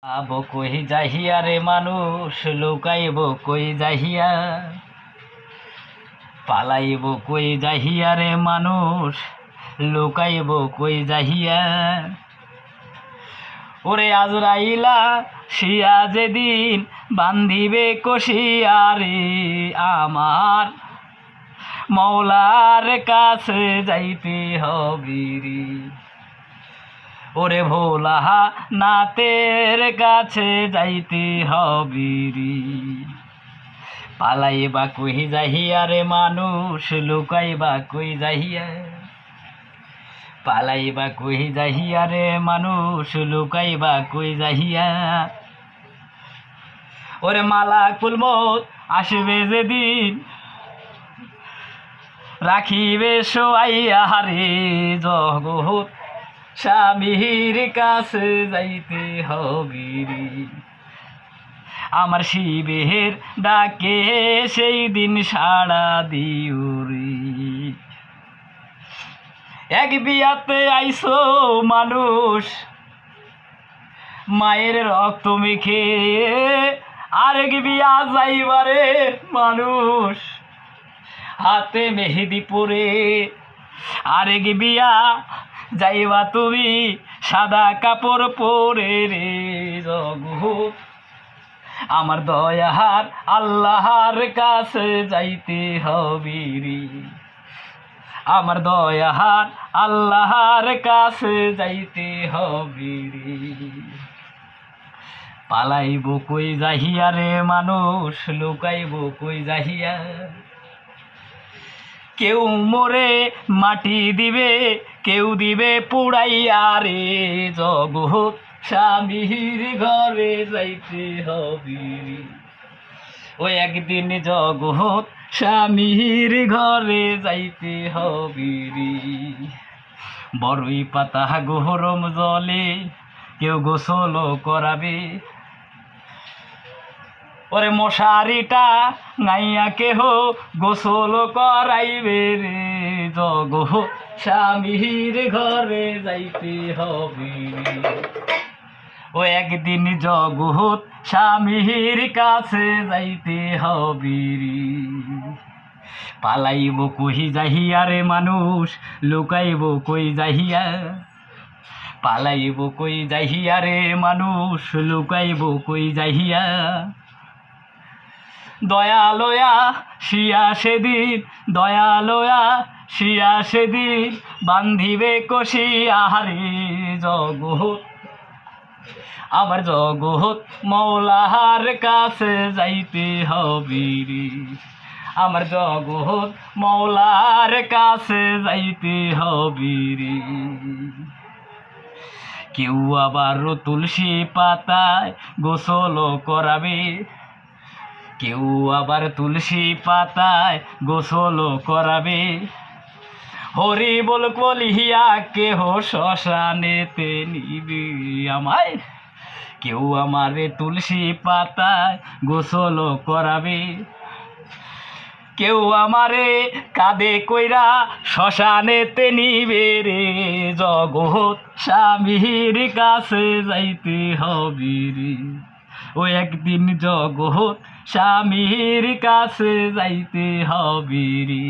আবো কই যাহিয়া রে মানুষ লুকাইব কই যাহিয়া, পালাইব কই যাহিয়া রে মানুষ লুকাইব কই যাহিয়া। ওরে আজরাইলা শিয়া যেদিন বান্ধিবে কষিয়া রে, আমার মৌলার কাছে যাইতে হবে রে। ওরে ভোলা নাতের কাছে যাইতে হবে রে। পালাইবা কই যাহিয়া রে মানুষ লুকাইবা কই যাহিয়া, পালাইবা কই যাহিয়া রে মানুষ লুকাইবা কই যাহিয়া। ওরে মালাকুল মউত আসবে যেদিন রাখিবে শোয়াইয়া রে, জগৎ স্বামীর কাছে যাইতে হবে রে। আমার শিবের ডাকে সেই দিন সাড়া দিও রে। এক বিয়াতে আইসো মানুষ মায়ের রক্ত মেখে, আরেক বিয়া যাইবারে মানুষ হাতে মেহেদি পরে। আরেক বিয়া যাইবা তুমি সাদা কাপড় পরে রে। জগৎ আমার দয়ার আল্লাহর কাছে যাইতে হবে রে। আমার দয়ার আল্লাহর কাছে যাইতে হবে রে। পালাইব কই যাহিয়া রে মানুষ লুকাইব কই যাহিয়া। কেউ মোরে মাটি দিবে কেউ দিবে পুড়াইয়া রে, জগৎ স্বামীর ঘরে যাইতে হবে রে। ও একদিন জগৎ স্বামীর ঘরে যাইতে হবে রে। বড়ই পাতা গরম জলে কেউ গোসল করাবে, ওরে মশারিটা নাইয়া কেহ গোসল করাইবে রে। জগৎ স্বামীর ঘরে যাইতে হবে রে। ও একদিন জগৎ স্বামীর কাছে যাইতে হবে রে। পালাইব কই যাহিয়া রে মানুষ লুকাইব কই যাহিয়া, পালাইব কই যাহিয়া রে মানুষ লুকাইব কই যাহিয়া। দয়ালয়া শিয়া সেদিন দয়ালয়া শিয়া সেদিন বান্ধিবে কষিয়া রে। জগৎ আমার জগৎ মৌলার কাছে যাইতে হবে রে। আমার জগৎ মৌলার কাছে যাইতে হবে রে। কেউ আবার তুলসী পাতায় গোসল করাবে, কেউ আবার তুলসী পাতায় গোসল করাবে। হরি বল কলিয়া কেহ শ্মশানেতে নিবে আমায়, কেউ আমারে তুলসী পাতায় গোসল করাবে। কেউ আমারে কাঁধে কইরা শ্মশানেতে নিবে রে। জগৎ স্বামীর কাছে যাইতে হবে রে। ও একদিন জগৎ স্বামীর কাছে যাইতে হবে রে।